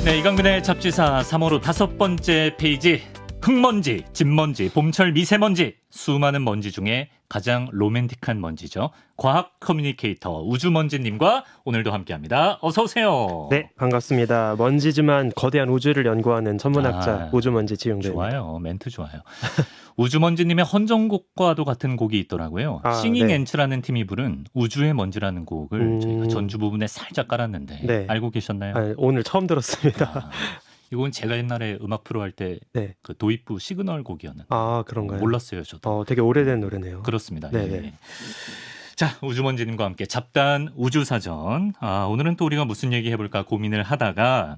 네, 이강민의 잡지사 3호로 5번째 페이지. 흙먼지, 집먼지, 봄철 미세먼지. 수많은 먼지 중에 가장 로맨틱한 먼지죠. 과학 커뮤니케이터 우주먼지님과 오늘도 함께합니다. 어서 오세요. 네, 반갑습니다. 먼지지만 거대한 우주를 연구하는 천문학자 우주먼지 지용대입니다. 좋아요. 멘트 좋아요. 우주먼지님의 헌정곡과도 같은 곡이 있더라고요. 싱잉 네. 엔츠라는 팀이 부른 우주의 먼지라는 곡을 저희가 전주 부분에 살짝 깔았는데 네. 알고 계셨나요? 오늘 처음 들었습니다. 이건 제가 옛날에 음악 프로 할 때 네. 그 도입부 시그널 곡이었는데 그런가요? 몰랐어요, 저도. 되게 오래된 노래네요. 그렇습니다. 네네. 예. 자, 우주먼지님과 함께 잡다한 우주사전. 오늘은 또 우리가 무슨 얘기 해볼까 고민을 하다가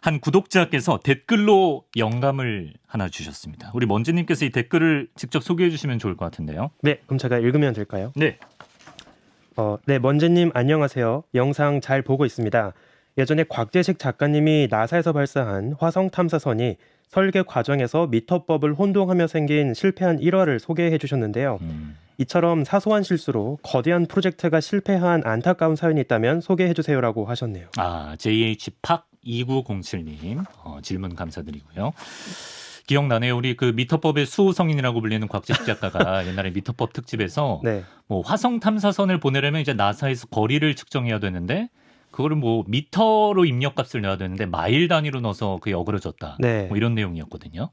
한 구독자께서 댓글로 영감을 하나 주셨습니다. 우리 먼지님께서 이 댓글을 직접 소개해 주시면 좋을 것 같은데요. 네, 그럼 제가 읽으면 될까요? 네. 네, 먼지님 안녕하세요. 영상 잘 보고 있습니다. 예전에 곽재식 작가님이 나사에서 발사한 화성 탐사선이 설계 과정에서 미터법을 혼동하며 생긴 실패한 일화를 소개해 주셨는데요. 이처럼 사소한 실수로 거대한 프로젝트가 실패한 안타까운 사연이 있다면 소개해 주세요라고 하셨네요. JH팍 2907님 질문 감사드리고요. 기억나네요. 우리 그 미터법의 수호성인이라고 불리는 곽재식 작가가 옛날에 미터법 특집에서 네. 뭐 화성 탐사선을 보내려면 이제 나사에서 거리를 측정해야 되는데 그거를 뭐 미터로 입력값을 내야 되는데 마일 단위로 넣어서 그게 어그러졌다. 네. 뭐 이런 내용이었거든요.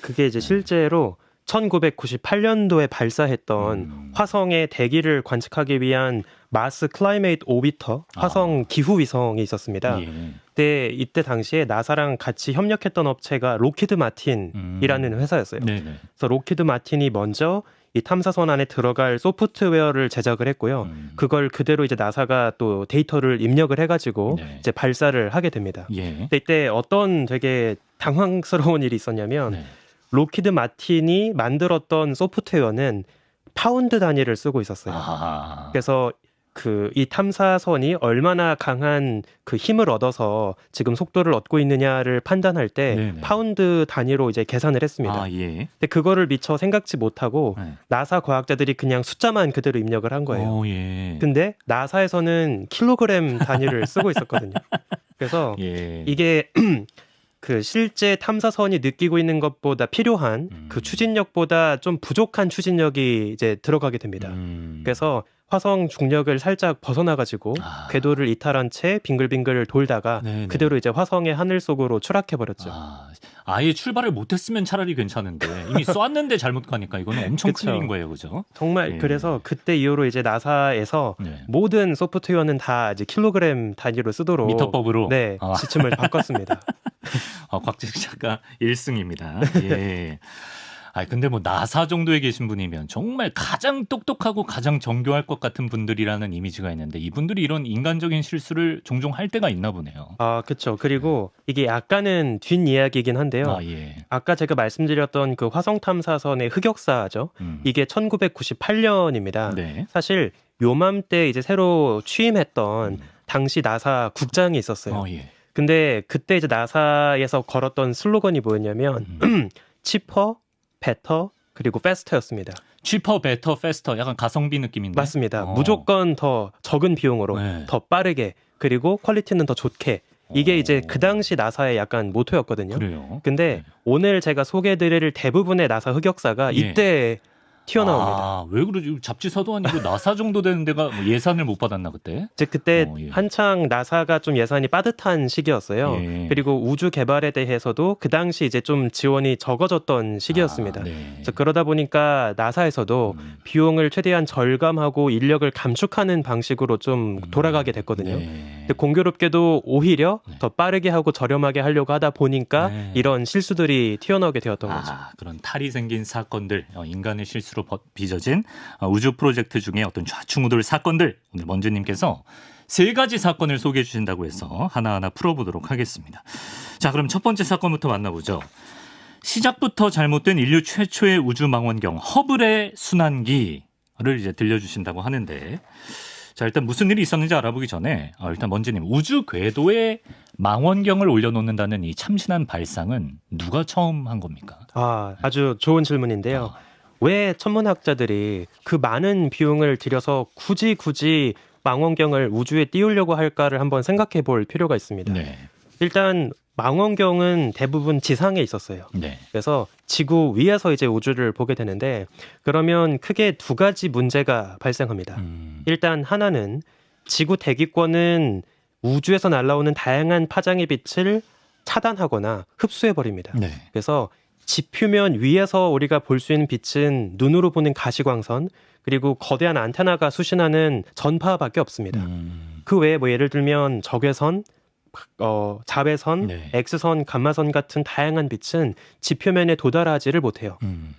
그게 이제 실제로 1998년도에 발사했던 화성의 대기를 관측하기 위한 마스 클라이메이트 오비터 화성 기후 위성이 있었습니다. 예. 근데 이때 당시에 나사랑 같이 협력했던 업체가 로키드 마틴이라는 회사였어요. 네네. 그래서 로키드 마틴이 먼저 이 탐사선 안에 들어갈 소프트웨어를 제작을 했고요. 그걸 그대로 이제 나사가 또 데이터를 입력을 해가지고 네. 이제 발사를 하게 됩니다. 예. 근데 이때 어떤 되게 당황스러운 일이 있었냐면 네. 로키드 마틴이 만들었던 소프트웨어는 파운드 단위를 쓰고 있었어요. 그래서 이 탐사선이 얼마나 강한 그 힘을 얻어서 지금 속도를 얻고 있느냐를 판단할 때 네네. 파운드 단위로 이제 계산을 했습니다. 예. 근데 그거를 미처 생각지 못하고 네. 나사 과학자들이 그냥 숫자만 그대로 입력을 한 거예요. 예. 근데 나사에서는 킬로그램 단위를 쓰고 있었거든요. 그래서 예. 이게 그 실제 탐사선이 느끼고 있는 것보다 필요한 그 추진력보다 좀 부족한 추진력이 이제 들어가게 됩니다. 그래서 화성 중력을 살짝 벗어나가지고 궤도를 이탈한 채 빙글빙글 돌다가 네네. 그대로 이제 화성의 하늘 속으로 추락해버렸죠. 아예 출발을 못했으면 차라리 괜찮은데 이미 쐈는데 잘못 가니까 이거는 엄청 그쵸. 큰일인 거예요, 그죠? 정말 예. 그래서 그때 이후로 이제 나사에서 네. 모든 소프트웨어는 다 이제 킬로그램 단위로 쓰도록 미터법으로 지침을 바꿨습니다. 곽재식 작가 1승입니다. 예. 근데 뭐 나사 정도에 계신 분이면 정말 가장 똑똑하고 가장 정교할 것 같은 분들이라는 이미지가 있는데 이분들이 이런 인간적인 실수를 종종 할 때가 있나 보네요. 그렇죠. 그리고 이게 약간은 뒷이야기이긴 한데요. 예. 아까 제가 말씀드렸던 그 화성 탐사선의 흑역사죠. 이게 1998년입니다. 네. 사실 요맘때 이제 새로 취임했던 당시 나사 국장이 있었어요. 예. 근데 그때 이제 나사에서 걸었던 슬로건이 뭐였냐면 치퍼, 베터, 그리고 페스터였습니다. 치퍼, 베터, 페스터 약간 가성비 느낌인데. 맞습니다. 무조건 더 적은 비용으로 네. 더 빠르게 그리고 퀄리티는 더 좋게 이게 이제 그 당시 나사의 약간 모토였거든요. 그래요. 근데 오늘 제가 소개해드릴 대부분의 나사 흑역사가 이때 튀어나옵니다. 왜 그러지? 잡지사도 아니고 나사 정도 되는 데가 뭐 예산을 못 받았나 그때? 즉 그때 예. 한창 나사가 좀 예산이 빠듯한 시기였어요. 예. 그리고 우주 개발에 대해서도 그 당시 이제 좀 지원이 적어졌던 시기였습니다. 네. 그래서 그러다 보니까 나사에서도 비용을 최대한 절감하고 인력을 감축하는 방식으로 좀 돌아가게 됐거든요. 네. 근데 공교롭게도 오히려 더 빠르게 하고 저렴하게 하려고 하다 보니까 이런 실수들이 튀어나오게 되었던 거죠. 그런 탈이 생긴 사건들, 인간의 실수로 빚어진 우주 프로젝트 중에 어떤 좌충우돌 사건들 오늘 먼지님께서 3가지 사건을 소개해 주신다고 해서 하나하나 풀어보도록 하겠습니다. 자, 그럼 첫 번째 사건부터 만나보죠. 시작부터 잘못된 인류 최초의 우주망원경 허블의 순환기를 이제 들려주신다고 하는데 자, 일단 무슨 일이 있었는지 알아보기 전에 일단 먼지님 우주 궤도에 망원경을 올려놓는다는 이 참신한 발상은 누가 처음 한 겁니까? 아주 좋은 질문인데요. 왜 천문학자들이 그 많은 비용을 들여서 굳이 망원경을 우주에 띄우려고 할까를 한번 생각해 볼 필요가 있습니다. 네. 일단 망원경은 대부분 지상에 있었어요. 네. 그래서 지구 위에서 이제 우주를 보게 되는데 그러면 크게 두 가지 문제가 발생합니다. 일단 하나는 지구 대기권은 우주에서 날아오는 다양한 파장의 빛을 차단하거나 흡수해 버립니다. 네. 그래서 지표면 위에서 우리가 볼 수 있는 빛은 눈으로 보는 가시광선 그리고 거대한 안테나가 수신하는 전파밖에 없습니다. 그 외에 뭐 예를 들면 적외선, 자외선, 네. X선, 감마선 같은 다양한 빛은 지표면에 도달하지를 못해요.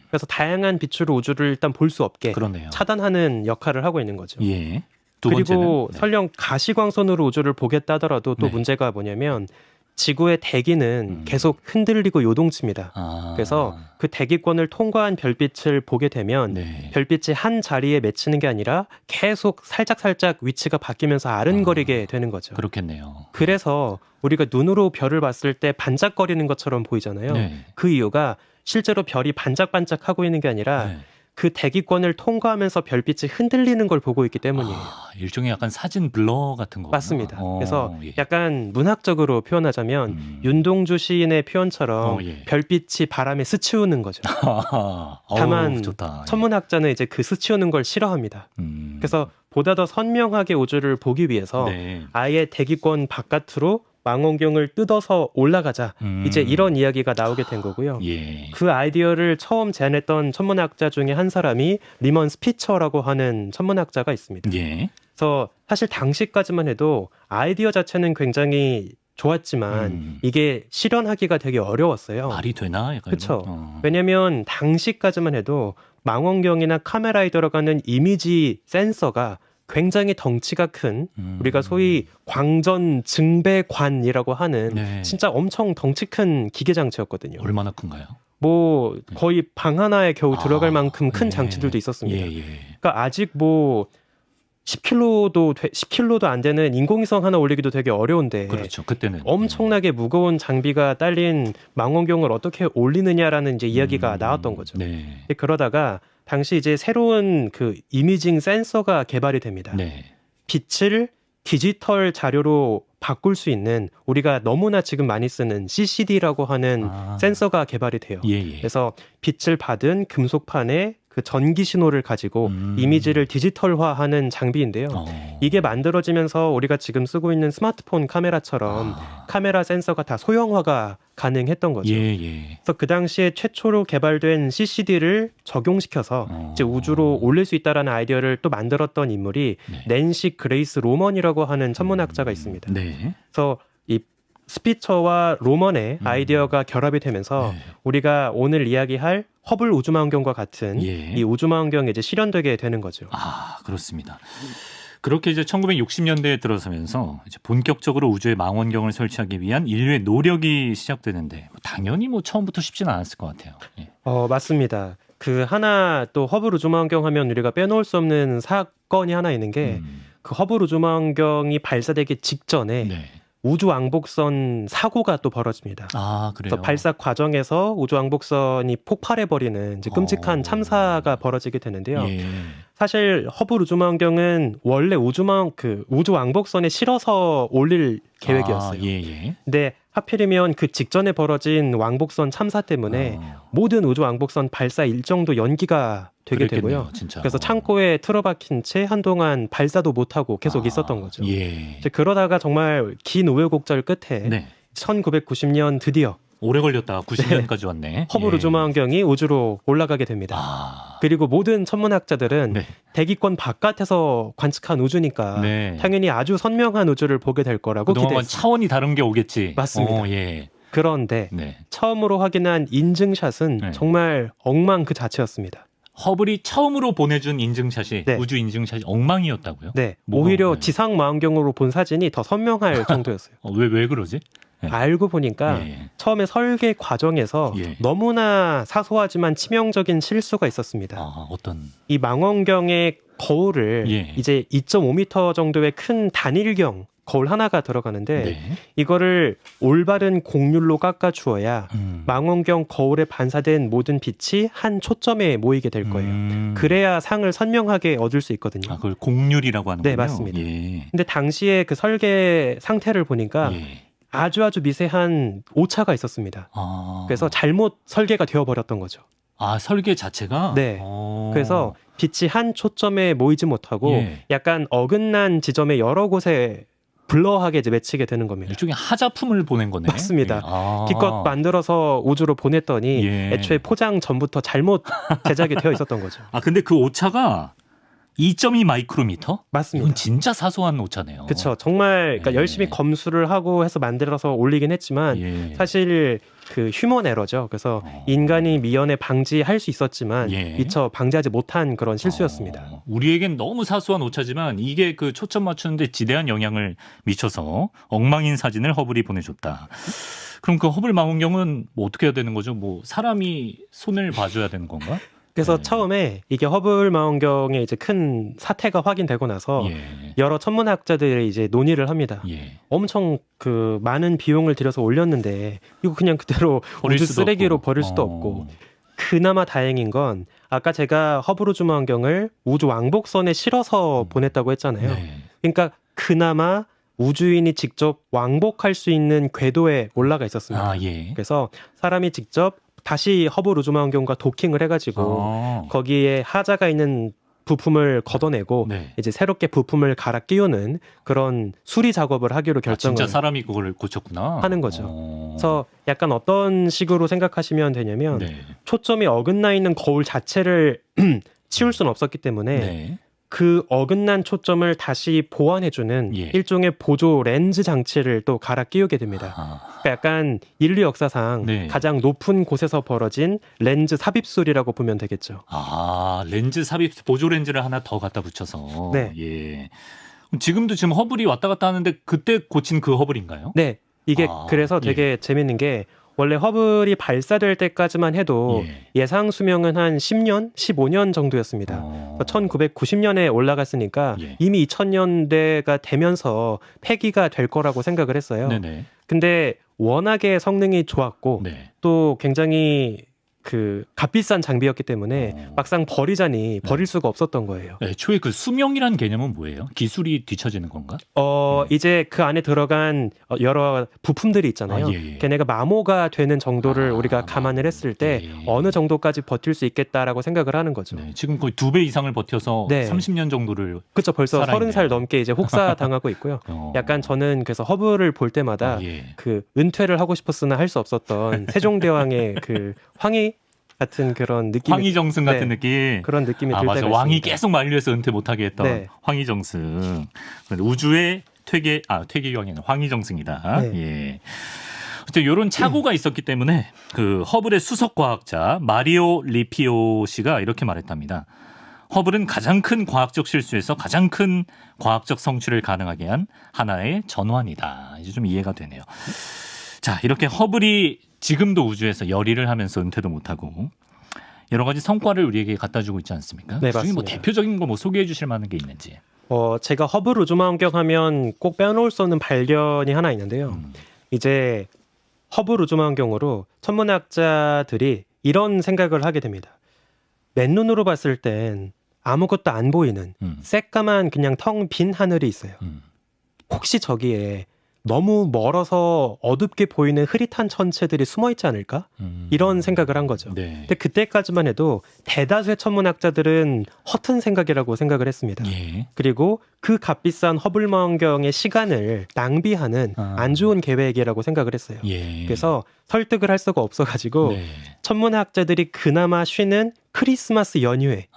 그래서 다양한 빛으로 우주를 일단 볼 수 없게 그러네요. 차단하는 역할을 하고 있는 거죠. 예. 두 그리고 번째는 네. 설령 가시광선으로 우주를 보겠다 하더라도 또 네. 문제가 뭐냐면 지구의 대기는 음. 계속 흔들리고 요동칩니다. 아. 그래서 그 대기권을 통과한 별빛을 보게 되면 네. 별빛이 한 자리에 맺히는 게 아니라 계속 살짝살짝 위치가 바뀌면서 아른거리게 되는 거죠. 그렇겠네요. 그래서 우리가 눈으로 별을 봤을 때 반짝거리는 것처럼 보이잖아요. 네. 그 이유가 실제로 별이 반짝반짝하고 있는 게 아니라 네. 그 대기권을 통과하면서 별빛이 흔들리는 걸 보고 있기 때문이에요. 일종의 약간 사진 블러 같은 거 맞습니다. 그래서 예. 약간 문학적으로 표현하자면 윤동주 시인의 표현처럼 예. 별빛이 바람에 스치우는 거죠. 어우, 다만 좋다. 천문학자는 이제 그 스치우는 걸 싫어합니다. 그래서 보다 더 선명하게 우주를 보기 위해서 네. 아예 대기권 바깥으로 망원경을 뜯어서 올라가자. 이제 이런 이야기가 나오게 된 거고요. 예. 그 아이디어를 처음 제안했던 천문학자 중에 한 사람이 리먼 스피처라고 하는 천문학자가 있습니다. 예. 그래서 사실 당시까지만 해도 아이디어 자체는 굉장히 좋았지만 이게 실현하기가 되게 어려웠어요. 말이 되나? 약간 그렇죠. 이런? 왜냐하면 당시까지만 해도 망원경이나 카메라에 들어가는 이미지 센서가 굉장히 덩치가 큰 우리가 소위 광전 증배관이라고 하는 네. 진짜 엄청 덩치 큰 기계 장치였거든요. 얼마나 큰가요? 뭐 거의 방 하나에 겨우 들어갈 만큼 큰 예. 장치들도 있었습니다. 예, 예. 그러니까 아직 뭐 10kg도 안 되는 인공위성 하나 올리기도 되게 어려운데 그렇죠. 그때는 엄청나게 무거운 장비가 딸린 망원경을 어떻게 올리느냐라는 이제 이야기가 나왔던 거죠. 네. 그러다가 당시 이제 새로운 그 이미징 센서가 개발이 됩니다. 네. 빛을 디지털 자료로 바꿀 수 있는 우리가 너무나 지금 많이 쓰는 CCD라고 하는 센서가 개발이 돼요. 예, 예. 그래서 빛을 받은 금속판에 그 전기 신호를 가지고 이미지를 디지털화하는 장비인데요. 이게 만들어지면서 우리가 지금 쓰고 있는 스마트폰 카메라처럼 카메라 센서가 다 소형화가 가능했던 거죠. 예, 예. 그래서 그 당시에 최초로 개발된 CCD를 적용시켜서 이제 우주로 올릴 수 있다라는 아이디어를 또 만들었던 인물이 네. 낸시 그레이스 로먼이라고 하는 천문학자가 있습니다. 네. 그래서 이 스피처와 로먼의 아이디어가 결합이 되면서 네. 우리가 오늘 이야기할 허블 우주망원경과 같은 예. 이 우주망원경이 이제 실현되게 되는 거죠. 그렇습니다. 그렇게 이제 1960년대에 들어서면서 이제 본격적으로 우주에 망원경을 설치하기 위한 인류의 노력이 시작되는데 당연히 뭐 처음부터 쉽지는 않았을 것 같아요. 예. 맞습니다. 그 하나 또 허블 우주망원경 하면 우리가 빼놓을 수 없는 사건이 하나 있는 게 그 허블 우주망원경이 발사되기 직전에 네. 우주 왕복선 사고가 또 벌어집니다. 그래요. 그래서 발사 과정에서 우주 왕복선이 폭발해 버리는 이제 끔찍한 참사가 벌어지게 되는데요. 예. 사실 허블 우주망원경은 원래 우주 왕복선에 실어서 올릴 계획이었어요. 예, 예. 근데 하필이면 그 직전에 벌어진 왕복선 참사 때문에 모든 우주 왕복선 발사 일정도 연기가 되게 그랬겠네요, 되고요. 진짜. 그래서 창고에 틀어박힌 채 한동안 발사도 못하고 계속 있었던 거죠. 예. 이제 그러다가 정말 긴 우여곡절 끝에 네. 1990년 드디어 오래 걸렸다가 90년까지 왔네. 허블 예. 우주망원경이 우주로 올라가게 됩니다. 그리고 모든 천문학자들은 네. 대기권 바깥에서 관측한 우주니까 네. 당연히 아주 선명한 우주를 보게 될 거라고 그동안은 기대했어요. 차원이 다른 게 오겠지. 맞습니다. 예. 그런데 네. 처음으로 확인한 인증샷은 네. 정말 엉망 그 자체였습니다. 허블이 처음으로 보내준 인증샷이 네. 우주 인증샷이 엉망이었다고요? 네, 뭐가 오히려 엉망이에요? 지상 망원경으로 본 사진이 더 선명할 정도였어요. 왜 그러지? 네. 알고 보니까 예. 처음에 설계 과정에서 예. 너무나 사소하지만 치명적인 실수가 있었습니다. 어떤? 이 망원경의 거울을 예. 이제 2.5m 정도의 큰 단일경 거울 하나가 들어가는데 네. 이거를 올바른 곡률로 깎아 주어야 음. 망원경 거울에 반사된 모든 빛이 한 초점에 모이게 될 거예요. 그래야 상을 선명하게 얻을 수 있거든요. 그걸 곡률이라고 하는군요. 네, 맞습니다. 예. 근데 당시에 그 설계 상태를 보니까 예. 아주 미세한 오차가 있었습니다. 아. 그래서 잘못 설계가 되어버렸던 거죠. 아, 설계 자체가? 네. 그래서 빛이 한 초점에 모이지 못하고 예. 약간 어긋난 지점에 여러 곳에 블러하게 이제 맺히게 되는 겁니다. 일종의 하자품을 보낸 거네. 맞습니다. 예. 아. 기껏 만들어서 우주로 보냈더니 예. 애초에 포장 전부터 잘못 제작이 되어 있었던 거죠. 아, 근데 그 오차가 2.2 마이크로미터? 맞습니다. 이건 진짜 사소한 오차네요. 그렇죠. 정말 그러니까 예. 열심히 검수를 하고 해서 만들어서 올리긴 했지만 예. 사실 그 휴먼 에러죠. 그래서 인간이 미연에 방지할 수 있었지만 예. 미처 방지하지 못한 그런 실수였습니다. 우리에겐 너무 사소한 오차지만 이게 그 초점 맞추는데 지대한 영향을 미쳐서 엉망인 사진을 허블이 보내줬다. 그럼 그 허블 망원경은 뭐 어떻게 해야 되는 거죠? 뭐 사람이 손을 봐줘야 되는 건가? 그래서 네. 처음에 이게 허블 망원경의 이제 큰 사태가 확인되고 나서 예. 여러 천문학자들이 이제 논의를 합니다. 예. 엄청 그 많은 비용을 들여서 올렸는데 이거 그냥 그대로 버릴 우주 수도 쓰레기로 없고. 버릴 수도 없고 그나마 다행인 건 아까 제가 허블 우주 망원경을 우주 왕복선에 실어서 보냈다고 했잖아요. 네. 그러니까 그나마 우주인이 직접 왕복할 수 있는 궤도에 올라가 있었습니다. 아, 예. 그래서 사람이 직접 다시 허블 우주 망원경과 도킹을 해가지고 아. 거기에 하자가 있는 부품을 걷어내고 네. 이제 새롭게 부품을 갈아 끼우는 그런 수리 작업을 하기로 아, 결정을 진짜 사람이 그걸 고쳤구나. 하는 거죠. 그래서 약간 어떤 식으로 생각하시면 되냐면 네. 초점이 어긋나 있는 거울 자체를 치울 수는 없었기 때문에 네. 그 어긋난 초점을 다시 보완해주는 예. 일종의 보조 렌즈 장치를 또 갈아 끼우게 됩니다. 아. 그러니까 약간 인류 역사상 네. 가장 높은 곳에서 벌어진 렌즈 삽입술이라고 보면 되겠죠. 아, 렌즈 삽입 보조 렌즈를 하나 더 갖다 붙여서. 네. 예. 그럼 지금도 지금 허블이 왔다 갔다 하는데 그때 고친 그 허블인가요? 네, 이게 아, 그래서 되게 재밌는 게 원래 허블이 발사될 때까지만 해도 예상 수명은 한 10년, 15년 정도였습니다. 1990년에 올라갔으니까 예. 이미 2000년대가 되면서 폐기가 될 거라고 생각을 했어요. 네네. 근데 워낙에 성능이 좋았고 네. 또 굉장히 그 값비싼 장비였기 때문에 막상 버리자니 버릴 수가 없었던 거예요. 애초에 그 수명이란 개념은 뭐예요? 기술이 뒤처지는 건가? 이제 그 안에 들어간 여러 부품들이 있잖아요. 아, 예, 예. 걔네가 마모가 되는 정도를 아, 우리가 감안을 했을 때 예. 어느 정도까지 버틸 수 있겠다라고 생각을 하는 거죠. 네, 지금 거의 2배 이상을 버텨서 네. 30년 정도를 그렇죠. 벌써 살아있네요. 30살 넘게 이제 혹사 당하고 있고요. 약간 저는 그래서 허블을 볼 때마다 예. 그 은퇴를 하고 싶었으나 할 수 없었던 세종대왕의 그 황희 같은 그런 느낌, 황희정승 같은 네. 느낌. 그런 느낌이 들 맞아. 때가 왕이 있습니다. 계속 만류해서 은퇴 못하게 했던 네. 황희정승. 우주의 퇴계왕이 황희정승이다. 네. 예. 어쨌든 이런 착오가 있었기 때문에 그 허블의 수석 과학자 마리오 리피오 씨가 이렇게 말했답니다. 허블은 가장 큰 과학적 실수에서 가장 큰 과학적 성취를 가능하게 한 하나의 전환이다. 이제 좀 이해가 되네요. 자, 이렇게 허블이 지금도 우주에서 열일을 하면서 은퇴도 못하고 여러 가지 성과를 우리에게 갖다 주고 있지 않습니까? 네, 그중에 뭐 맞습니다. 대표적인 거 뭐 소개해 주실 만한 게 있는지. 제가 허블 우주망원경 하면 꼭 빼놓을 수 없는 발견이 하나 있는데요. 이제 허블 우주망원경으로 천문학자들이 이런 생각을 하게 됩니다. 맨눈으로 봤을 땐 아무것도 안 보이는 새까만 그냥 텅 빈 하늘이 있어요. 혹시 저기에 너무 멀어서 어둡게 보이는 흐릿한 천체들이 숨어 있지 않을까? 이런 생각을 한 거죠. 네. 근데 그때까지만 해도 대다수의 천문학자들은 허튼 생각이라고 생각을 했습니다. 예. 그리고 그 값비싼 허블 망원경의 시간을 낭비하는 안 좋은 계획이라고 생각을 했어요. 예. 그래서 설득을 할 수가 없어가지고 네. 천문학자들이 그나마 쉬는 크리스마스 연휴에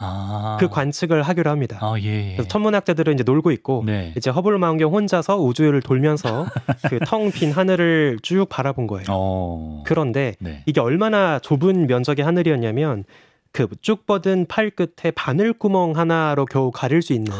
그 관측을 하기로 합니다. 예. 그래서 천문학자들은 이제 놀고 있고 네. 이제 허블 망원경 혼자서 우주를 돌면서 그 텅 빈 하늘을 쭉 바라본 거예요. 그런데 네. 이게 얼마나 좁은 면적의 하늘이었냐면 그 쭉 뻗은 팔 끝에 바늘구멍 하나로 겨우 가릴 수 있는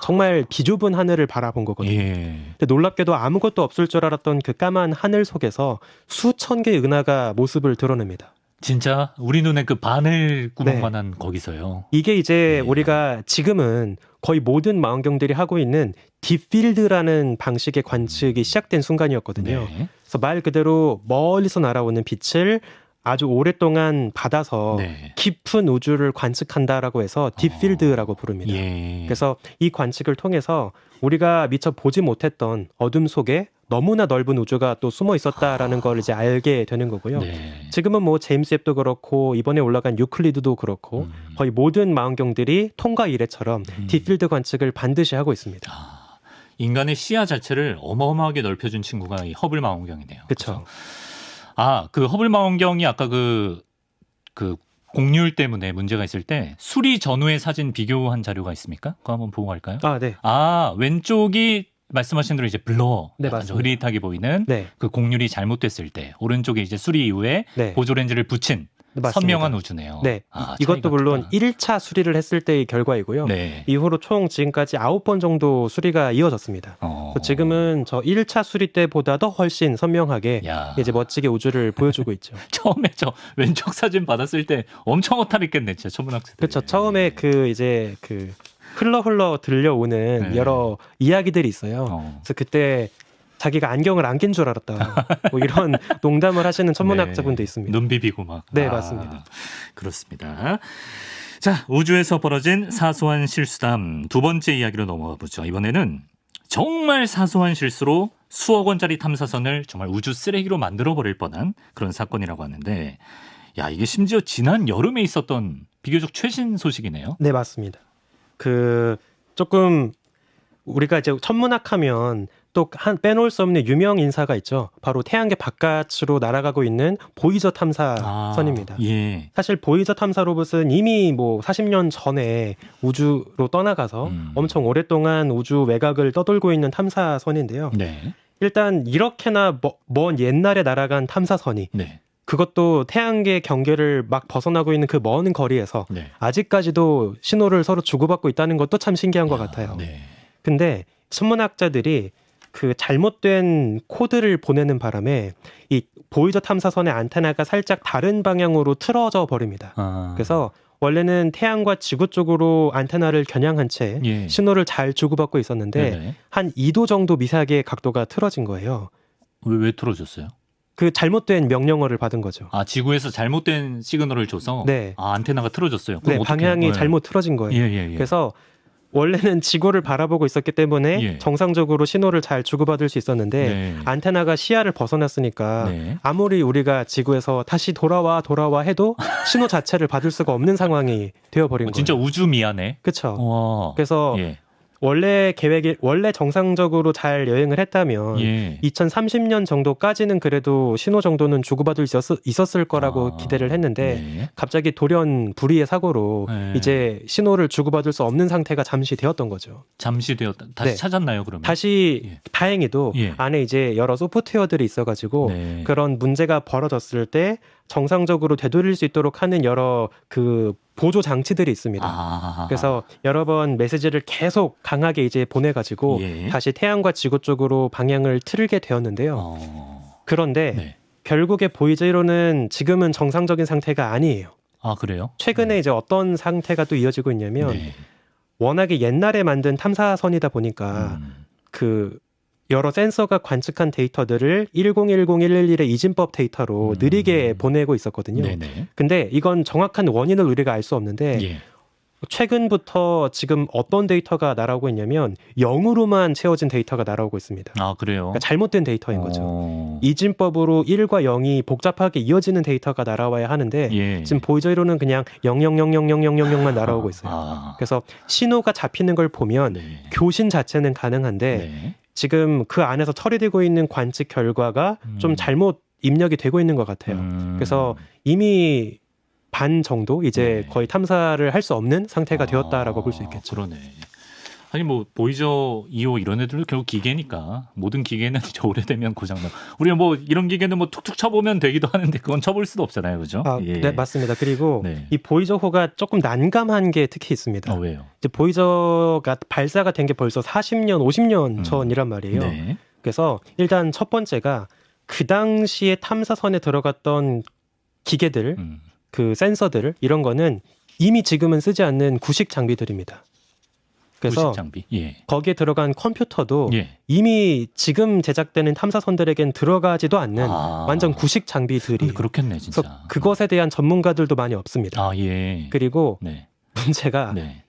정말 비좁은 하늘을 바라본 거거든요. 예. 근데 놀랍게도 아무것도 없을 줄 알았던 그 까만 하늘 속에서 수천 개의 은하가 모습을 드러냅니다. 진짜 우리 눈에 그 바늘 네. 구멍만한 거기서요. 이게 이제 우리가 지금은 거의 모든 망원경들이 하고 있는 딥필드라는 방식의 관측이 시작된 순간이었거든요. 네. 그래서 말 그대로 멀리서 날아오는 빛을 아주 오랫동안 받아서 네. 깊은 우주를 관측한다라고 해서 딥필드라고 부릅니다. 예. 그래서 이 관측을 통해서 우리가 미처 보지 못했던 어둠 속에 너무나 넓은 우주가 또 숨어 있었다라는 걸 이제 알게 되는 거고요. 네. 지금은 뭐 제임스 웹도 그렇고 이번에 올라간 유클리드도 그렇고 거의 모든 망원경들이 통과 이래처럼 딥필드 관측을 반드시 하고 있습니다. 인간의 시야 자체를 어마어마하게 넓혀준 친구가 이 허블 망원경이네요. 그렇죠. 그 허블 망원경이 아까 그 곡률 때문에 문제가 있을 때 수리 전후의 사진 비교한 자료가 있습니까? 그거 한번 보고 갈까요? 네. 왼쪽이 말씀하신 대로 이제 블러, 네, 약간 맞습니다. 흐릿하게 보이는 네. 그 곡률이 잘못됐을 때, 오른쪽에 이제 수리 이후에 네. 보조 렌즈를 붙인 맞습니다. 선명한 우주네요. 네. 차이가 이것도 물론 크다. 1차 수리를 했을 때의 결과이고요. 네. 이후로 총 지금까지 9번 정도 수리가 이어졌습니다. 지금은 저 1차 수리 때보다도 훨씬 선명하게 야. 이제 멋지게 우주를 보여주고 있죠. 처음에 저 왼쪽 사진 받았을 때 엄청 허탈했겠네, 진짜 천문학자들. 그렇죠. 처음에 이제 흘러 들려오는 네. 여러 이야기들이 있어요. 그래서 그때 자기가 안경을 안 낀 줄 알았다. 뭐 이런 농담을 하시는 천문학자분도 있습니다. 눈 비비고 막. 네, 맞습니다. 그렇습니다. 자, 우주에서 벌어진 사소한 실수담 두 번째 이야기로 넘어가 보죠. 이번에는 정말 사소한 실수로 수억 원짜리 탐사선을 정말 우주 쓰레기로 만들어버릴 뻔한 그런 사건이라고 하는데, 야, 이게 심지어 지난 여름에 있었던 비교적 최신 소식이네요. 네, 맞습니다. 조금 우리가 이제 천문학하면 또 빼놓을 수 없는 유명 인사가 있죠. 바로 태양계 바깥으로 날아가고 있는 보이저 탐사선입니다. 예. 사실 보이저 탐사 로봇은 이미 뭐 40년 전에 우주로 떠나가서 엄청 오랫동안 우주 외곽을 떠돌고 있는 탐사선인데요. 네. 일단 이렇게나 먼 옛날에 날아간 탐사선이 네. 그것도 태양계 경계를 막 벗어나고 있는 그 먼 거리에서 네. 아직까지도 신호를 서로 주고받고 있다는 것도 참 신기한 것 같아요. 네. 근데 천문학자들이 그 잘못된 코드를 보내는 바람에 이 보이저 탐사선의 안테나가 살짝 다른 방향으로 틀어져 버립니다. 그래서 원래는 태양과 지구 쪽으로 안테나를 겨냥한 채 예. 신호를 잘 주고받고 있었는데 네네. 한 2도 정도 미세하게 각도가 틀어진 거예요. 왜 틀어졌어요? 그 잘못된 명령어를 받은 거죠. 지구에서 잘못된 시그널을 줘서 네. 안테나가 틀어졌어요. 네, 그럼 어떡해요? 방향이 네. 잘못 틀어진 거예요. 예. 그래서 원래는 지구를 바라보고 있었기 때문에 예. 정상적으로 신호를 잘 주고받을 수 있었는데 네. 안테나가 시야를 벗어났으니까 네. 아무리 우리가 지구에서 다시 돌아와 해도 신호 자체를 받을 수가 없는 상황이 되어버린 거예요. 진짜 우주 미안해. 그렇죠. 와. 그래서 예. 원래 정상적으로 잘 여행을 했다면 예. 2030년 정도까지는 그래도 신호 정도는 주고받을 수 있었을 거라고 기대를 했는데 네. 갑자기 돌연 불의의 사고로 네. 이제 신호를 주고받을 수 없는 상태가 잠시 되었던 거죠. 잠시 되었다. 다시 네. 찾았나요, 그러면? 다시 예. 다행히도 예. 안에 이제 여러 소프트웨어들이 있어가지고 네. 그런 문제가 벌어졌을 때 정상적으로 되돌릴 수 있도록 하는 여러 그 보조 장치들이 있습니다. 그래서 여러 번 메시지를 계속 강하게 이제 보내가지고 예. 다시 태양과 지구 쪽으로 방향을 틀게 되었는데요. 그런데 네. 결국에 보이저로는 지금은 정상적인 상태가 아니에요. 그래요? 최근에 이제 어떤 상태가 또 이어지고 있냐면 네. 워낙에 옛날에 만든 탐사선이다 보니까 그 여러 센서가 관측한 데이터들을 1010-111의 이진법 데이터로 느리게 보내고 있었거든요. 네네. 근데 이건 정확한 원인을 우리가 알 수 없는데 예. 최근부터 지금 어떤 데이터가 날아오고 있냐면 0으로만 채워진 데이터가 날아오고 있습니다. 그래요? 그러니까 잘못된 데이터인 거죠. 이진법으로 1과 0이 복잡하게 이어지는 데이터가 날아와야 하는데 예. 지금 보이저로는 그냥 000000000만 날아오고 있어요. 그래서 신호가 잡히는 걸 보면 네. 교신 자체는 가능한데 네. 지금 그 안에서 처리되고 있는 관측 결과가 좀 잘못 입력이 되고 있는 것 같아요. 그래서 이미 반 정도 이제 네. 거의 탐사를 할 수 없는 상태가 되었다라고 볼 수 있겠죠. 그러네. 아니 뭐 보이저 2호 이런 애들도 결국 기계니까 모든 기계는 이제 오래되면 고장나. 우리가 뭐 이런 기계는 뭐 툭툭 쳐보면 되기도 하는데 그건 쳐볼 수도 없잖아요, 그죠? 예. 네, 맞습니다. 그리고 네. 이 보이저호가 조금 난감한 게 특히 있습니다. 왜요? 이제 보이저가 발사가 된 게 벌써 40년, 50년 전이란 말이에요. 네. 그래서 일단 첫 번째가 그 당시에 탐사선에 들어갔던 기계들, 그 센서들 이런 거는 이미 지금은 쓰지 않는 구식 장비들입니다. 그래서 구식 장비. 예. 거기에 들어간 컴퓨터도 예. 이미 지금 제작되는 탐사선들에겐 들어가지도 않는 완전 구식 장비들이. 근데 그렇겠네, 진짜. 그래서 그것에 대한 전문가들도 많이 없습니다. 예. 그리고 네. 문제가 네.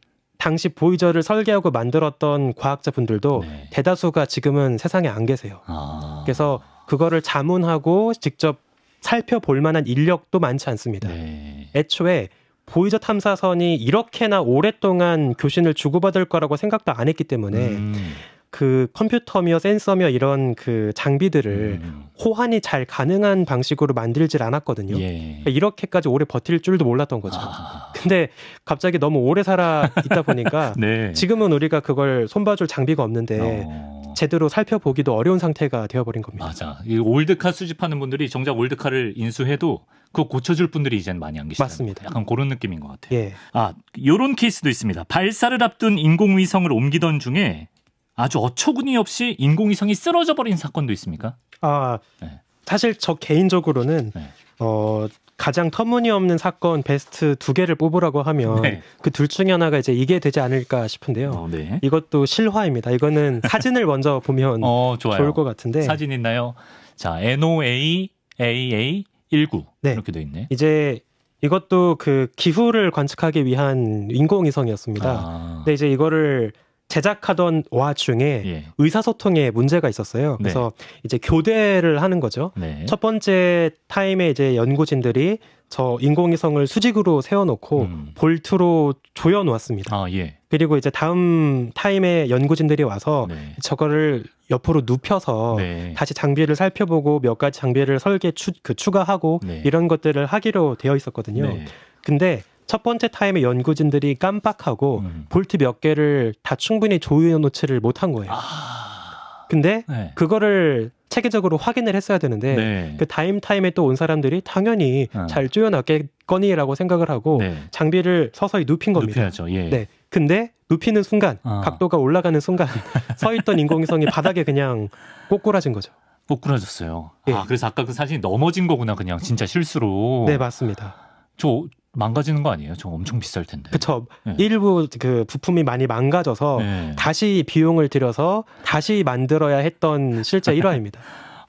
당시 보이저를 설계하고 만들었던 과학자분들도 네. 대다수가 지금은 세상에 안 계세요. 아. 그래서 그거를 자문하고 직접 살펴볼 만한 인력도 많지 않습니다. 네. 애초에 보이저 탐사선이 이렇게나 오랫동안 교신을 주고받을 거라고 생각도 안 했기 때문에 그 컴퓨터며 센서며 이런 그 장비들을 호환이 잘 가능한 방식으로 만들질 않았거든요. 예. 그러니까 이렇게까지 오래 버틸 줄도 몰랐던 거죠. 아. 근데 갑자기 너무 오래 살아 있다 보니까 네. 지금은 우리가 그걸 손봐줄 장비가 없는데 제대로 살펴보기도 어려운 상태가 되어버린 겁니다. 맞아. 이 올드카 수집하는 분들이 정작 올드카를 인수해도 그거 고쳐줄 분들이 이제는 많이 안 계시잖아요. 맞습니다. 약간 그런 느낌인 것 같아요. 예. 요런 케이스도 있습니다. 발사를 앞둔 인공위성을 옮기던 중에 아주 어처구니 없이 인공위성이 쓰러져 버린 사건도 있습니까? 네. 사실 저 개인적으로는 네. 가장 터무니없는 사건 베스트 2개를 뽑으라고 하면 네. 그 둘 중에 하나가 이제 이게 되지 않을까 싶은데요. 네. 이것도 실화입니다. 이거는 사진을 먼저 보면 좋아요. 좋을 것 같은데 사진 있나요? 자, NOAA19 네. 이렇게 돼 있네. 이제 이것도 그 기후를 관측하기 위한 인공위성이었습니다. 근데 이제 이거를 제작하던 와중에 예. 의사소통에 문제가 있었어요. 그래서 이제 교대를 하는 거죠. 네. 첫 번째 타임에 이제 연구진들이 저 인공위성을 수직으로 세워놓고 볼트로 조여놓았습니다. 예. 그리고 이제 다음 타임에 연구진들이 와서 네. 저거를 옆으로 눕혀서 네. 다시 장비를 살펴보고 몇 가지 장비를 추가하고 네. 이런 것들을 하기로 되어 있었거든요. 네. 근데 첫 번째 타임에 연구진들이 깜빡하고 볼트 몇 개를 다 충분히 조여놓지를 못한 거예요. 근데 네. 그거를 체계적으로 확인을 했어야 되는데 네. 그 타임에 또 온 사람들이 당연히 잘 조여놨겠거니라고 생각을 하고 네. 장비를 서서히 눕힌 겁니다. 눕혀야죠. 예. 네. 근데 눕히는 순간 각도가 올라가는 순간 서 있던 인공위성이 바닥에 그냥 꼬꾸라진 거죠. 꼬꾸라졌어요. 예. 그래서 아까 그 사진이 넘어진 거구나. 그냥 진짜 실수로. 네, 맞습니다. 저 망가지는 거 아니에요? 저 엄청 비쌀 텐데. 그쵸. 네. 일부 그 부품이 많이 망가져서 네. 다시 비용을 들여서 다시 만들어야 했던 실제 일화입니다.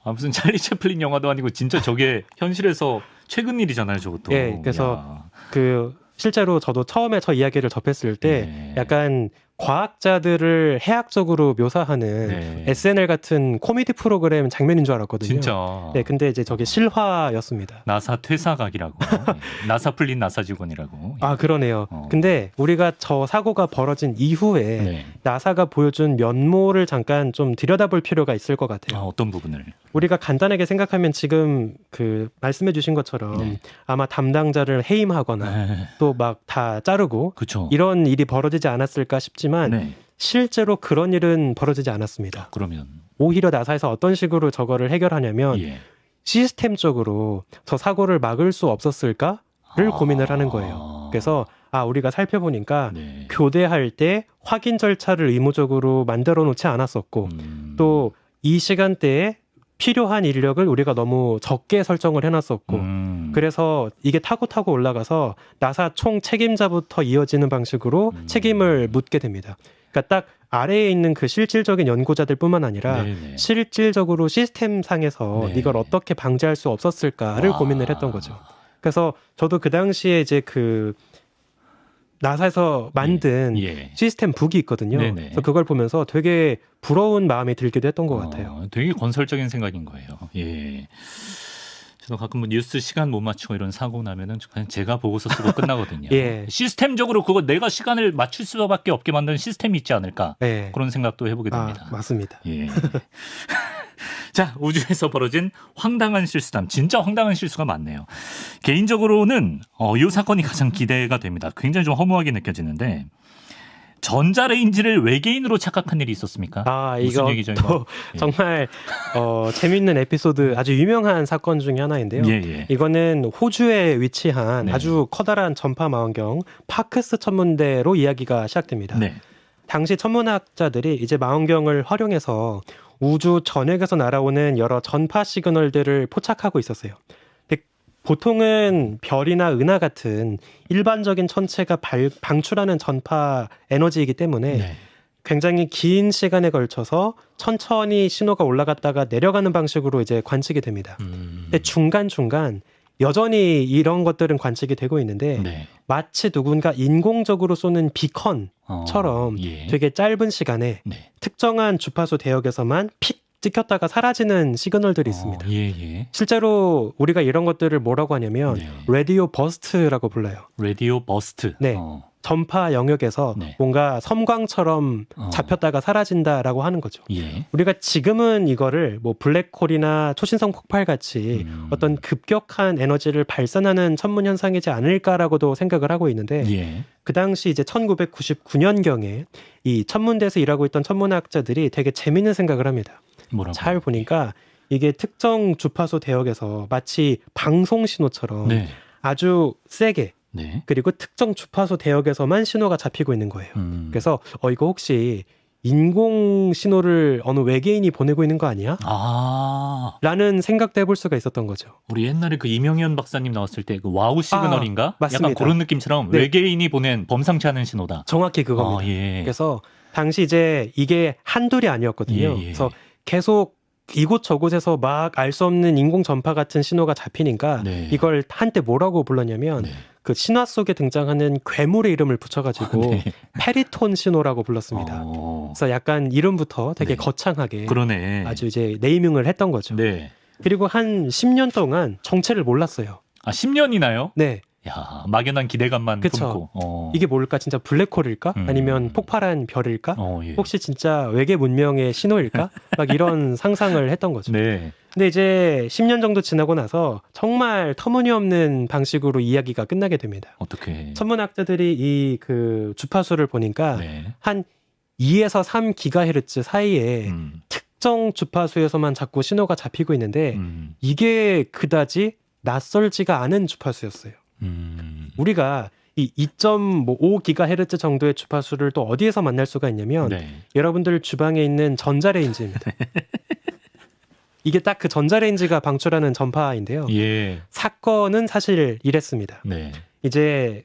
무슨 찰리 채플린 영화도 아니고 진짜 저게 현실에서 최근 일이잖아요, 저것도. 예, 그래서 그 실제로 저도 처음에 저 이야기를 접했을 때 네. 약간 과학자들을 해학적으로 묘사하는 네. SNL 같은 코미디 프로그램 장면인 줄 알았거든요. 진짜. 네, 근데 이제 저게 실화였습니다. 나사 퇴사각이라고. 예. 나사 풀린 나사 직원이라고. 아, 그러네요. 근데 우리가 저 사고가 벌어진 이후에 네. 나사가 보여준 면모를 잠깐 좀 들여다볼 필요가 있을 것 같아요. 어떤 부분을? 우리가 간단하게 생각하면 지금 그 말씀해 주신 것처럼 네. 아마 담당자를 해임하거나 네. 또 막 다 자르고 그렇죠. 이런 일이 벌어지지 않았을까 싶지만 네. 실제로 그런 일은 벌어지지 않았습니다. 그러면 오히려 나사에서 어떤 식으로 저거를 해결하냐면 예. 시스템적으로 저 사고를 막을 수 없었을까를 고민을 하는 거예요. 그래서 우리가 살펴보니까 네. 교대할 때 확인 절차를 의무적으로 만들어 놓지 않았었고 또 이 시간대에 필요한 인력을 우리가 너무 적게 설정을 해놨었고 그래서 이게 타고 올라가서 나사 총 책임자부터 이어지는 방식으로 책임을 묻게 됩니다. 그러니까 딱 아래에 있는 그 실질적인 연구자들뿐만 아니라 네네. 실질적으로 시스템상에서 네. 이걸 어떻게 방지할 수 없었을까를 고민을 했던 거죠. 그래서 저도 그 당시에 이제 그 나사에서 만든 예. 시스템 북이 있거든요. 네네. 그래서 그걸 보면서 되게 부러운 마음이 들기도 했던 것 같아요. 되게 건설적인 생각인 거예요. 예. 저도 가끔 뭐 뉴스 시간 못 맞추고 이런 사고 나면은 그냥 제가 보고서 쓰고 끝나거든요. 예. 시스템적으로 그거 내가 시간을 맞출 수밖에 없게 만드는 시스템이 있지 않을까 네. 그런 생각도 해보게 됩니다. 맞습니다. 예. 자, 우주에서 벌어진 황당한 실수담. 진짜 황당한 실수가 많네요. 개인적으로는 이 사건이 가장 기대가 됩니다. 굉장히 좀 허무하게 느껴지는데 전자레인지를 외계인으로 착각한 일이 있었습니까? 무슨 얘기죠, 이거? 예. 정말 재미있는 에피소드, 아주 유명한 사건 중에 하나인데요. 예. 이거는 호주에 위치한 네. 아주 커다란 전파 망원경 파크스 천문대로 이야기가 시작됩니다. 네. 당시 천문학자들이 이제 망원경을 활용해서 우주 전역에서 날아오는 여러 전파 시그널들을 포착하고 있었어요. 근데 보통은 별이나 은하 같은 일반적인 천체가 방출하는 전파 에너지이기 때문에 네. 굉장히 긴 시간에 걸쳐서 천천히 신호가 올라갔다가 내려가는 방식으로 이제 관측이 됩니다. 근데 중간중간 여전히 이런 것들은 관측이 되고 있는데 네. 마치 누군가 인공적으로 쏘는 비컨처럼 예. 되게 짧은 시간에 네. 특정한 주파수 대역에서만 픽 찍혔다가 사라지는 시그널들이 있습니다. 예. 실제로 우리가 이런 것들을 뭐라고 하냐면 네. 라디오 버스트라고 불러요. 라디오 버스트. 네. 전파 영역에서 네. 뭔가 섬광처럼 잡혔다가 사라진다라고 하는 거죠. 예. 우리가 지금은 이거를 뭐 블랙홀이나 초신성 폭발 같이 어떤 급격한 에너지를 발산하는 천문 현상이지 않을까라고도 생각을 하고 있는데 예. 그 당시 이제 1999년경에 이 천문대에서 일하고 있던 천문학자들이 되게 재밌는 생각을 합니다. 뭐라고? 잘 보니까 이게 특정 주파수 대역에서 마치 방송 신호처럼 네. 아주 세게 네. 그리고 특정 주파수 대역에서만 신호가 잡히고 있는 거예요. 그래서 이거 혹시 인공 신호를 어느 외계인이 보내고 있는 거 아니야? 라는 생각도 해볼 수가 있었던 거죠. 우리 옛날에 그 이명현 박사님 나왔을 때 그 와우 시그널인가? 맞습니다. 약간 그런 느낌처럼 네. 외계인이 보낸 범상치 않은 신호다. 정확히 그겁니다. 예. 그래서 당시 이제 이게 한둘이 아니었거든요. 예. 그래서 계속 이곳저곳에서 막 알 수 없는 인공 전파 같은 신호가 잡히니까 네. 이걸 한때 뭐라고 불렀냐면 네. 그 신화 속에 등장하는 괴물의 이름을 붙여가지고 네. 페리톤 신호라고 불렀습니다. 그래서 약간 이름부터 되게 네. 거창하게 그러네. 아주 이제 네이밍을 했던 거죠. 네. 그리고 한 10년 동안 정체를 몰랐어요. 10년이나요? 네. 야, 막연한 기대감만 그쵸. 품고. 이게 뭘까? 진짜 블랙홀일까? 아니면 폭발한 별일까? 예. 혹시 진짜 외계 문명의 신호일까? 막 이런 상상을 했던 거죠. 네. 근데 이제 10년 정도 지나고 나서 정말 터무니없는 방식으로 이야기가 끝나게 됩니다. 어떻게? 천문학자들이 이 그 주파수를 보니까 네. 한 2에서 3GHz 사이에 특정 주파수에서만 자꾸 신호가 잡히고 있는데 이게 그다지 낯설지가 않은 주파수였어요. 우리가 이 2.5GHz 정도의 주파수를 또 어디에서 만날 수가 있냐면 네. 여러분들 주방에 있는 전자레인지입니다. 이게 딱 그 전자레인지가 방출하는 전파인데요. 예. 사건은 사실 이랬습니다. 네. 이제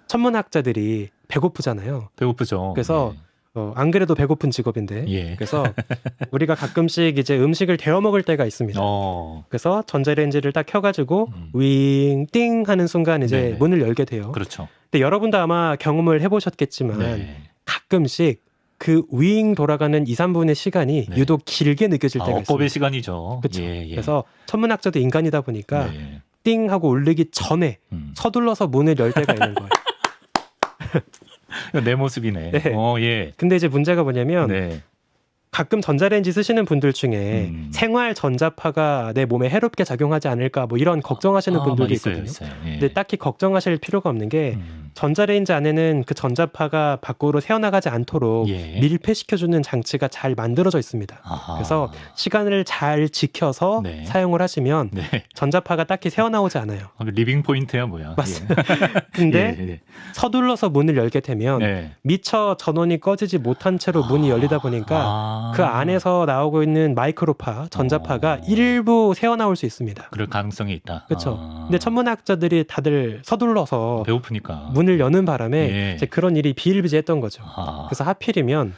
천문학자들이 배고프잖아요. 배고프죠. 그래서 안 그래도 배고픈 직업인데 예. 그래서 우리가 가끔씩 이제 음식을 데워 먹을 때가 있습니다. 그래서 전자레인지를 딱 켜가지고 윙띵 하는 순간 이제 네네. 문을 열게 돼요. 그렇죠. 근데 여러분도 아마 경험을 해보셨겠지만 네. 가끔씩 그 윙 돌아가는 2, 3분의 시간이 네. 유독 길게 느껴질 때가 억겁의 있습니다. 시간이죠. 그렇죠. 예. 그래서 천문학자도 인간이다 보니까 네. 띵 하고 울리기 전에 서둘러서 문을 열 때가 있는 거예요. 내 모습이네. 네. 예. 근데 이제 문제가 뭐냐면 네. 가끔 전자레인지 쓰시는 분들 중에 생활 전자파가 내 몸에 해롭게 작용하지 않을까 뭐 이런 걱정하시는 분들도 있거든요. 있어요. 예. 근데 딱히 걱정하실 필요가 없는 게 전자레인지 안에는 그 전자파가 밖으로 새어나가지 않도록 예. 밀폐시켜주는 장치가 잘 만들어져 있습니다. 아하. 그래서 시간을 잘 지켜서 네. 사용을 하시면 네. 전자파가 딱히 새어나오지 않아요. 리빙 포인트야 뭐야. 맞습니다. 예. 근데 예. 서둘러서 문을 열게 되면 네. 미처 전원이 꺼지지 못한 채로 문이 열리다 보니까 그 안에서 나오고 있는 마이크로파, 전자파가 일부 새어나올 수 있습니다. 그럴 가능성이 있다. 그렇죠. 근데 천문학자들이 다들 서둘러서 배고프니까. 문을 여는 바람에 예. 이제 그런 일이 비일비재했던 거죠. 아. 그래서 하필이면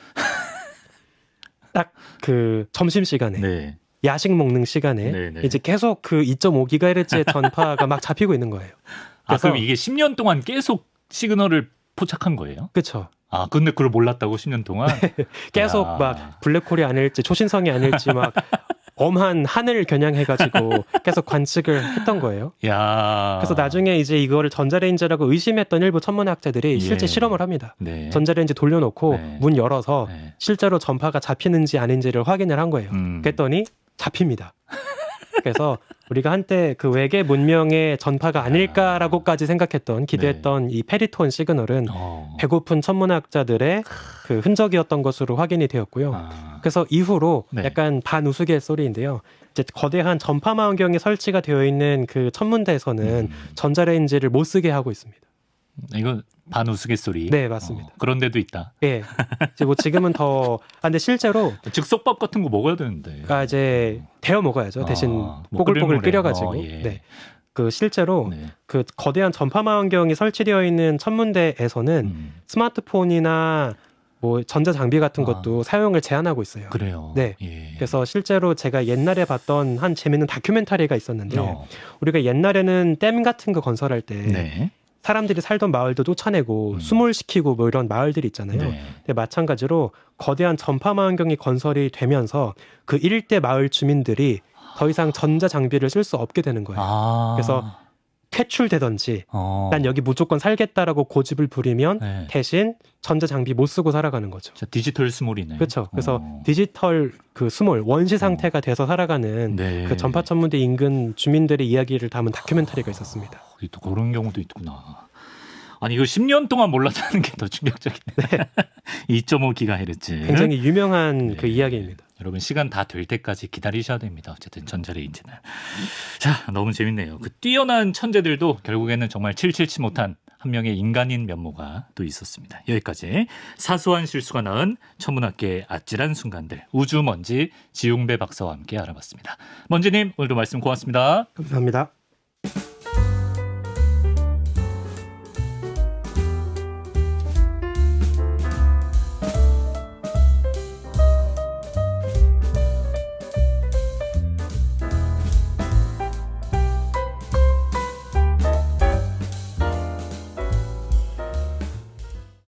딱 그 점심 시간에 네. 야식 먹는 시간에 네네. 이제 계속 그 2.5GHz의 전파가 막 잡히고 있는 거예요. 그럼 이게 10년 동안 계속 시그널을 포착한 거예요? 그렇죠. 근데 그걸 몰랐다고 10년 동안? 계속 야. 막 블랙홀이 아닐지 초신성이 아닐지 막 엄한 하늘을 겨냥해가지고 계속 관측을 했던 거예요. 야. 그래서 나중에 이제 이거를 전자레인지라고 의심했던 일부 천문학자들이 실제 예. 실험을 합니다. 네. 전자레인지 돌려놓고 네. 문 열어서 네. 실제로 전파가 잡히는지 아닌지를 확인을 한 거예요. 그랬더니 잡힙니다. 그래서 우리가 한때 그 외계 문명의 전파가 아닐까라고까지 생각했던 기대했던 이 페리톤 시그널은 배고픈 천문학자들의 그 흔적이었던 것으로 확인이 되었고요. 그래서 이후로 네. 약간 반우스갯소리인데요. 이제 거대한 전파망 환경에 설치가 되어 있는 그 천문대에서는 전자레인지를 못 쓰게 하고 있습니다. 이거 반우스갯소리. 네, 맞습니다. 그런 데도 있다. 예. 이제 뭐 지금은 더 근데 실제로 즉석밥 같은 거 먹어야 되는데. 이제 데워 먹어야죠. 대신 뭐 뽀글뽀글 끓는 물에. 끓여가지고. 예. 네. 그 실제로 네. 그 거대한 전파망 환경이 설치되어 있는 천문대에서는 스마트폰이나 뭐 전자 장비 같은 것도 사용을 제한하고 있어요. 그래요. 네. 예. 그래서 실제로 제가 옛날에 봤던 한 재밌는 다큐멘터리가 있었는데 우리가 옛날에는 댐 같은 거 건설할 때 네. 사람들이 살던 마을도 쫓아내고 수몰시키고 뭐 이런 마을들이 있잖아요. 네. 근데 마찬가지로 거대한 전파망원경이 건설이 되면서 그 일대 마을 주민들이 더 이상 전자 장비를 쓸 수 없게 되는 거예요. 그래서 퇴출되던지 난 여기 무조건 살겠다라고 고집을 부리면 네. 대신 전자 장비 못 쓰고 살아가는 거죠. 자, 디지털 스몰이네. 그렇죠. 그래서 디지털 그 스몰 원시 상태가 돼서 살아가는 네. 그 전파천문대 인근 주민들의 이야기를 담은 다큐멘터리가 있었습니다. 또 그런 경우도 있구나. 아니 이거 10년 동안 몰랐다는 게 더 충격적이네. 2.5GHz. 굉장히 유명한 네. 그 이야기입니다. 여러분 시간 다 될 때까지 기다리셔야 됩니다. 어쨌든 전자레인지는. 자, 너무 재밌네요. 그 뛰어난 천재들도 결국에는 정말 칠칠치 못한 한 명의 인간인 면모가 또 있었습니다. 여기까지 사소한 실수가 낳은 천문학계의 아찔한 순간들 우주먼지 지웅배 박사와 함께 알아봤습니다. 먼지님 오늘도 말씀 고맙습니다. 감사합니다.